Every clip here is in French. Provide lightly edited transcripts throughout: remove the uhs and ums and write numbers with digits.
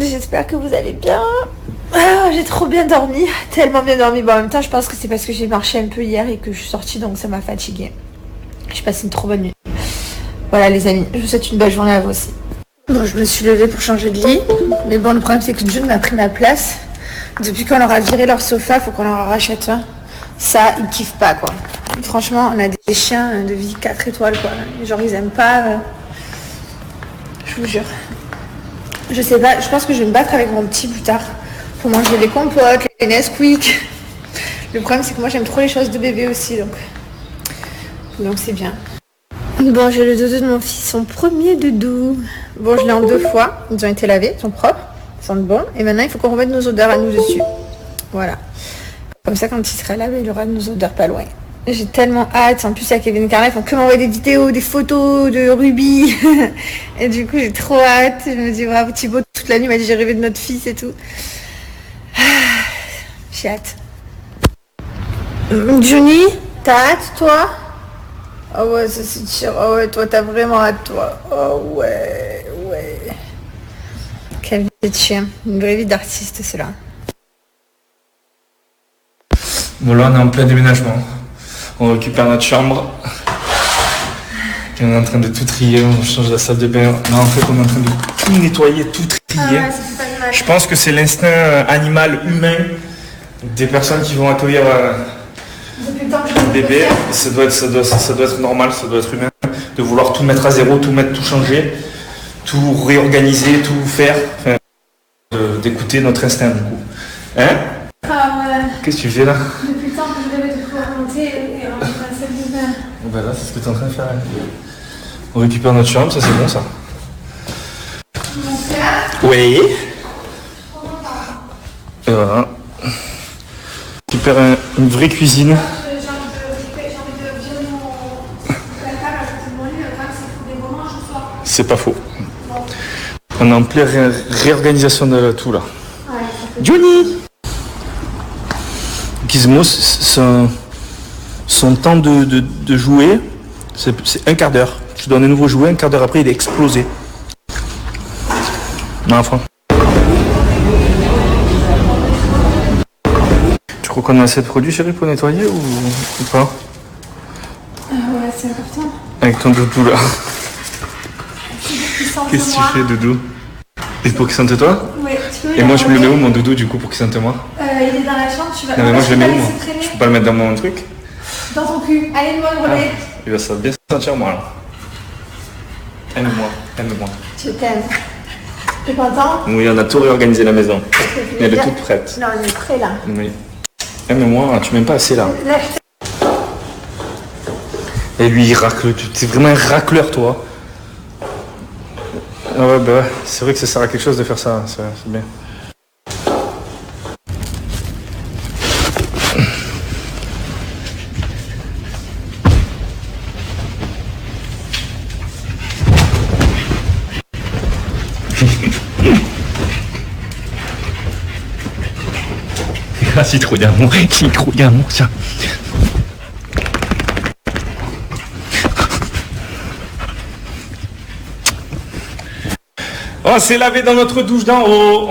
monde, j'espère que vous allez bien. Ah, j'ai trop bien dormi, tellement bien dormi. Bon, en même temps, je pense que c'est parce que j'ai marché un peu hier et que je suis sortie, donc ça m'a fatiguée. J'ai passé une trop bonne nuit. Voilà les amis, je vous souhaite une belle journée à vous aussi. Bon, je me suis levée pour changer de lit, mais bon, le problème c'est que June m'a pris ma place. Depuis qu'on leur a viré leur sofa, faut qu'on leur en rachète un. Ça, ils kiffent pas quoi. Franchement, on a des chiens de vie 4 étoiles quoi. Genre ils aiment pas. Je vous jure. Je sais pas, je pense que je vais me battre avec mon petit plus tard pour manger les compotes, les Nesquik. Le problème c'est que moi j'aime trop les choses de bébé aussi, donc c'est bien. Bon, j'ai le doudou de mon fils, son premier doudou. Bon, je l'ai en 2 fois, ils ont été lavés, ils sont propres, ils sentent bon. Et maintenant il faut qu'on remette nos odeurs à nous dessus. Voilà. Comme ça quand il sera lavé, il y aura nos odeurs pas loin. J'ai tellement hâte. En plus, il y a Kevin et Carla, ils font que m'envoyer des vidéos, des photos de Ruby. Et du coup, j'ai trop hâte. Je me dis, bravo Thibaut, toute la nuit, il m'a dit, j'ai rêvé de notre fils et tout. J'ai hâte. Johnny, t'as hâte, toi? Oh ouais, ça c'est sûr. Oh ouais, toi, t'as vraiment hâte, toi. Oh ouais, ouais. Quelle vie de chien. Une vraie vie d'artiste, cela. Bon, là, on est en plein déménagement. On récupère notre chambre. Et on est en train de tout trier, on change la salle de bain. Là en fait on est en train de tout nettoyer, tout trier. Je pense que c'est l'instinct animal humain des personnes qui vont accueillir un bébé. Ça doit être normal, ça doit être humain de vouloir tout mettre à zéro, tout changer, tout réorganiser, tout faire. Enfin, d'écouter notre instinct du coup. Hein? Qu'est-ce que tu fais là? Depuis le temps que je devais tout remonter et ranger la salle de bain. Ben là, c'est ce que tu es en train de faire. On récupère notre chambre, ça c'est bon ça. Oui. Et voilà. On récupère une vraie cuisine. J'ai envie de virer mon placard à côté de mon lit, le problème c'est qu'il faut des moments, je sois. C'est pas faux. On est en pleine réorganisation de tout là. Johnny! Gizmo, son temps de jouer, c'est 1/4 d'heure. Je donne un nouveau jouet, 1/4 d'heure après, il est explosé. Non, enfin. Tu crois qu'on a assez de produits, chérie, pour nettoyer ou pas? Ouais, c'est important. Avec ton doudou là. Qu'est-ce que tu fais, doudou? Et pour qu'il sente toi? Oui. Et moi, je me le mets où, mon doudou, du coup, pour qu'il sente moi? Il est dans la chambre, tu vas... Non, mais moi, je le mets où, moi? Je peux pas le mettre dans mon truc? Dans ton cul. Allez, moi, le relais. Il va bien se sentir, moi, là. Aime-moi, aime-moi. Je t'aime. T'es content? Oui, on a tout réorganisé la maison. Elle est toute prête. Non, on est prêt, là. Oui. Aime-moi, tu m'aimes pas assez, là. Et lui, il racle. Tu es vraiment un racleur, toi. Ah ouais, bah ouais. C'est vrai que ça sert à quelque chose de faire ça. C'est bien. Ah, c'est trop d'amour, ça. Oh, c'est lavé dans notre douche d'en haut.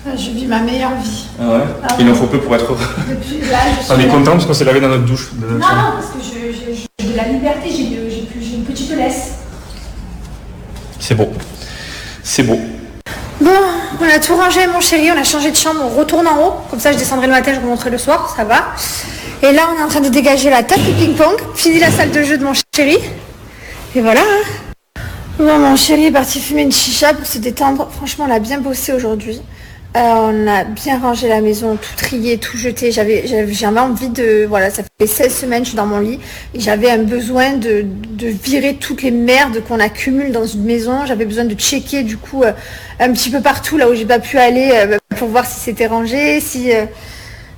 Je vis ma meilleure vie. Ah ouais. Il en faut peu pour être heureux. Depuis là, On est content parce qu'on s'est lavé dans notre douche. Non, parce que j'ai de la liberté, j'ai une petite laisse. C'est beau. C'est beau. Bon, on a tout rangé, mon chéri, on a changé de chambre, on retourne en haut. Comme ça, je descendrai le matin, je remonterai le soir, ça va. Et là, on est en train de dégager la table de ping-pong. Fini la salle de jeu de mon chéri. Et voilà. Bon, mon chéri est parti fumer une chicha pour se détendre. Franchement, on a bien bossé aujourd'hui. On a bien rangé la maison, tout trié, tout jeté. J'avais envie de... Voilà, ça fait 16 semaines que je suis dans mon lit. Et j'avais un besoin de virer toutes les merdes qu'on accumule dans une maison. J'avais besoin de checker, du coup, un petit peu partout, là où j'ai pas pu aller, pour voir si c'était rangé, si...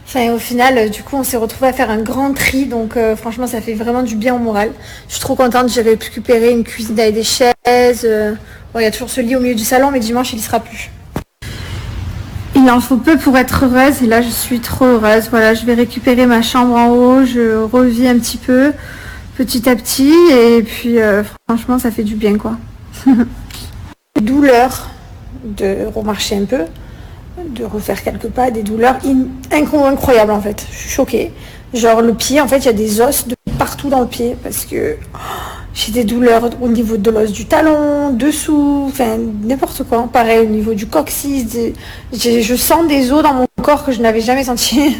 Enfin, au final, du coup, on s'est retrouvé à faire un grand tri. Donc, franchement, ça fait vraiment du bien au moral. Je suis trop contente. J'ai récupéré une cuisine avec des chaises. Bon, il y a toujours ce lit au milieu du salon, mais dimanche, il y sera plus. Il en faut peu pour être heureuse. Et là, je suis trop heureuse. Voilà, je vais récupérer ma chambre en haut. Je revis un petit peu, petit à petit. Et puis, franchement, ça fait du bien, quoi. Douleur. de remarcher un peu, de refaire quelques pas, des douleurs incroyables en fait. Je suis choquée. Genre le pied, en fait, il y a des os de partout dans le pied parce que j'ai des douleurs au niveau de l'os du talon, dessous, enfin n'importe quoi. Pareil au niveau du coccyx, je sens des os dans mon corps que je n'avais jamais senti.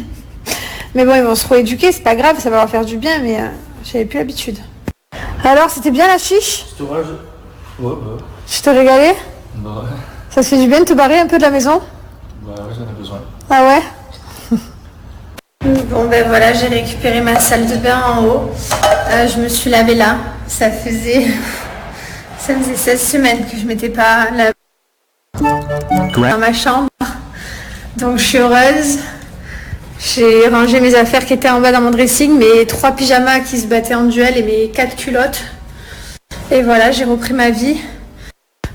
Mais bon, ils vont se rééduquer, c'est pas grave, ça va leur faire du bien, mais j'avais plus l'habitude. Alors, c'était bien la chiche? Ouais. Tu t'es régalé? Bah ouais. Ça se fait du bien de te barrer un peu de la maison? Bah ouais, j'en ai besoin. Ah ouais? Bon ben voilà, j'ai récupéré ma salle de bain en haut. Je me suis lavée là. Ça faisait 16 semaines que je m'étais pas lavée dans ma chambre. Donc je suis heureuse. J'ai rangé mes affaires qui étaient en bas dans mon dressing, mes 3 pyjamas qui se battaient en duel et mes 4 culottes. Et voilà, j'ai repris ma vie.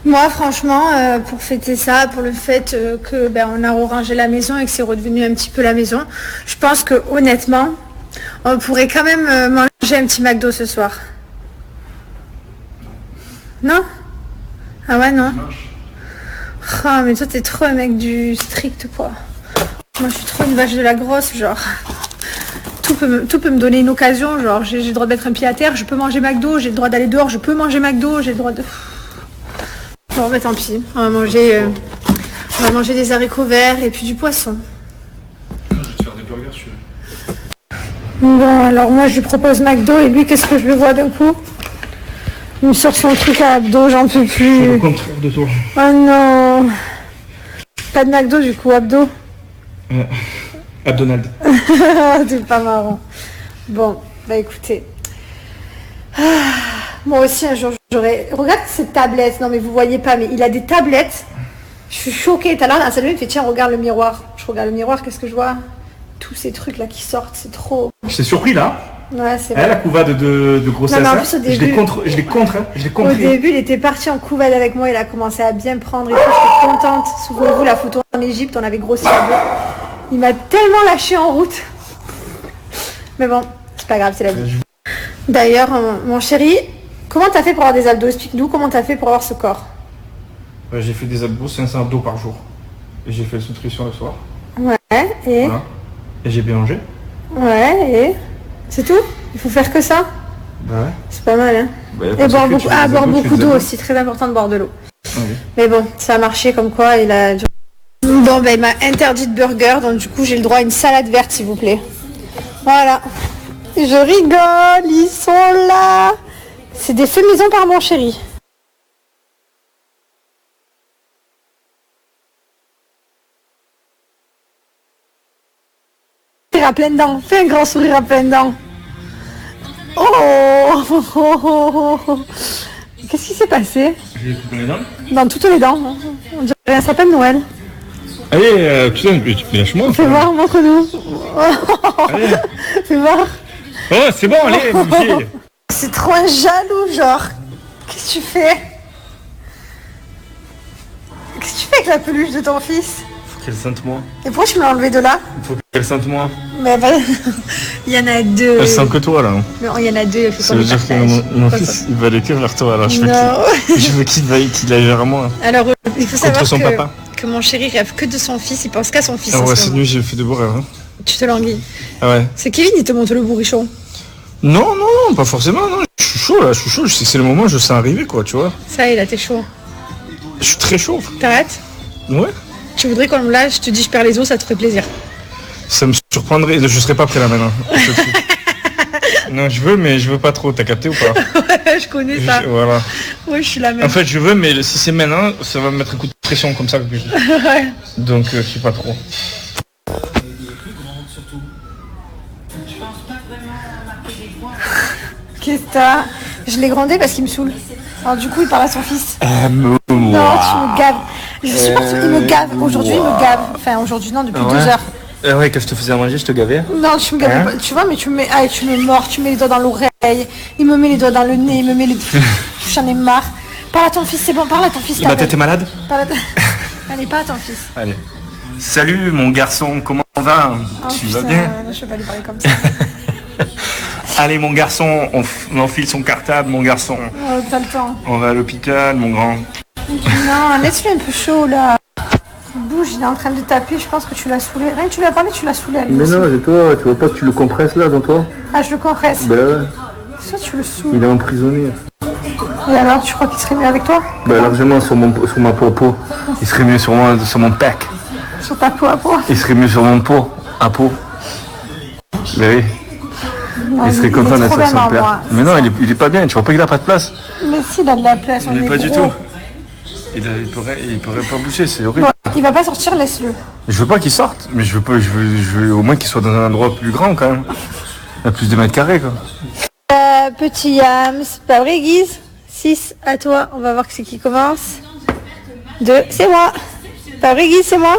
Moi, franchement, pour fêter ça, pour le fait que on a rangé la maison et que c'est redevenu un petit peu la maison, je pense que honnêtement, on pourrait quand même manger un petit McDo ce soir. Non? Ah ouais, non? Oh, mais toi, t'es trop un mec du strict, quoi. Moi, je suis trop une vache de la grosse, genre. Tout peut me donner une occasion, genre, j'ai le droit de mettre un pied à terre, je peux manger McDo, j'ai le droit d'aller dehors, je peux manger McDo, j'ai le droit de... Bon, bah tant pis, on va manger des haricots verts et puis du poisson. Je vais te faire des burgers, tu veux. Bon, alors moi, je lui propose McDo et lui, qu'est-ce que je le vois d'un coup? Il me sort son truc à abdos, j'en peux plus. Je suis le contraire de toi. Oh non. Pas de McDo, du coup, abdos. Abdonald. C'est pas marrant. Bon, bah écoutez. Moi aussi un jour j'aurais... Regarde cette tablette. Non mais vous voyez pas, mais il a des tablettes. Je suis choquée. Tout à l'heure dans la salle de bain, il me fait tiens regarde le miroir. Je regarde le miroir, qu'est-ce que je vois? Tous ces trucs là qui sortent, c'est trop... Je t'ai surpris là. Ouais, c'est vrai. La couvade de grossesse. Non, mais en plus, au début, je l'ai contre. Au début, il était parti en couvade avec moi, il a commencé à bien prendre et tout, j'étais contente. Souvenez-vous la photo en Égypte, on avait grossi à deux. Il m'a tellement lâché en route. Mais bon, c'est pas grave, c'est la vie. D'ailleurs, mon chéri, comment t'as fait pour avoir des abdos? Explique-nous comment t'as fait pour avoir ce corps. J'ai fait des abdos, 500 abdos par jour. Et j'ai fait la nutrition le soir. Ouais, et voilà. Et j'ai bien mangé. Ouais, et c'est tout? Il faut faire que ça? Bah ouais. C'est pas mal, hein. Et boire beaucoup d'eau aussi, très important de boire de l'eau. Oui. Mais bon, ça a marché comme quoi, il a... Bon, il m'a interdit de burger, donc du coup, j'ai le droit à une salade verte, s'il vous plaît. Voilà. Je rigole, ils sont là. C'est des faits maison par mon chéri. Sourire à pleines dents. Fais un grand sourire à pleines dents. Oh. Qu'est-ce qui s'est passé? J'ai coupé les dents. Dans toutes les dents. On dirait un sapin de Noël. Allez, putain, mais lâche-moi. Fais voir, montre-nous. Allez. Fais voir. Oh, c'est bon, allez, Michel. C'est trop un jaloux, genre. Qu'est-ce que tu fais? Qu'est-ce que tu fais avec la peluche de ton fils? Faut qu'elle sente moi. Et pourquoi tu me l'as enlevé de là? Faut qu'elle sente moi. Mais bah, il y en a deux. Elle sent que toi, là. Mais il y en a deux, il faut Ça qu'on veut les dire que partage. mon fils, il va aller que vers toi, alors je veux qu'il aille vers moi. Alors, il faut savoir Contre son papa. que mon chéri rêve que de son fils, il pense qu'à son fils. Ah en ouais, ce cette moment. nuit, j'ai fait de beaux rêves. Hein. Tu te languis. Ah ouais. C'est Kevin, il te monte le bourrichon. Non, pas forcément, non. Je suis chaud, là, c'est le moment où je sens arriver, quoi, tu vois. Ça y est, là, t'es chaud. Je suis très chaud. T'arrêtes? Ouais. Tu voudrais qu'on me lâche, je te dis je perds les os, ça te ferait plaisir. Ça me surprendrait, je serais pas prêt là maintenant. Non, je veux, mais je veux pas trop, t'as capté ou pas? Ouais, je connais ça. Voilà. Ouais, je suis la même. En fait, je veux, mais si c'est maintenant, ça va me mettre un coup de pression comme ça. Ouais. Donc, je sais pas trop. Qu'est-ce que t'as? Je l'ai grondé parce qu'il me saoule. Alors du coup, il parle à son fils. Moi. Non, tu me gaves. Je supporte, il me gave. Aujourd'hui, il me gave. Enfin, aujourd'hui, non, depuis 2 heures. Ouais, quand je te faisais à manger, je te gavais. Non, tu me gaves pas. Tu vois, mais tu me mords, tu mets les doigts dans l'oreille. Il me met les doigts dans le nez, il me met les... J'en ai marre. Parle à ton fils, c'est bon, parle à ton fils. Ma tête est malade? Allez, parle à ton fils. Allez. Salut, mon garçon, comment va? Oh, Tu putain, vas bien? je vais pas lui parler comme ça. Allez, mon garçon, on enfile son cartable, mon garçon. Oh, t'as le temps. On va à l'hôpital, mon grand. Non, laisse-le un peu chaud là. Il bouge, il est en train de taper, je pense que tu l'as saoulé. Rien que tu lui as parlé, tu l'as saoulé. Mais non, c'est toi, tu vois pas que tu le compresses là dans toi? Ah, je le compresse. Ben ouais, Ça, tu le saoules. il est emprisonné. Et alors, tu crois qu'il serait mieux avec toi? Ben largement sur ma peau. Il serait mieux sur mon pec. Sur ta peau à peau. Il serait mieux sur mon peau, à peau. Mais oui. Non, Il serait est content d'être trop avec bien son en père. moi. Mais non, il est pas bien, tu vois pas qu'il a pas de place. Mais si, il a de la place, on est Pas du gros. tout. Il pourrait pas bouger, c'est horrible. Bon, il va pas sortir, laisse-le. Je veux pas qu'il sorte, mais je veux au moins qu'il soit dans un endroit plus grand quand même. Il y a plus de mètres carrés quoi. Petit Yams, pas vrai Guise? 6 à toi, on va voir que c'est qui commence. 2, c'est moi. Pas vrai Guise, c'est moi.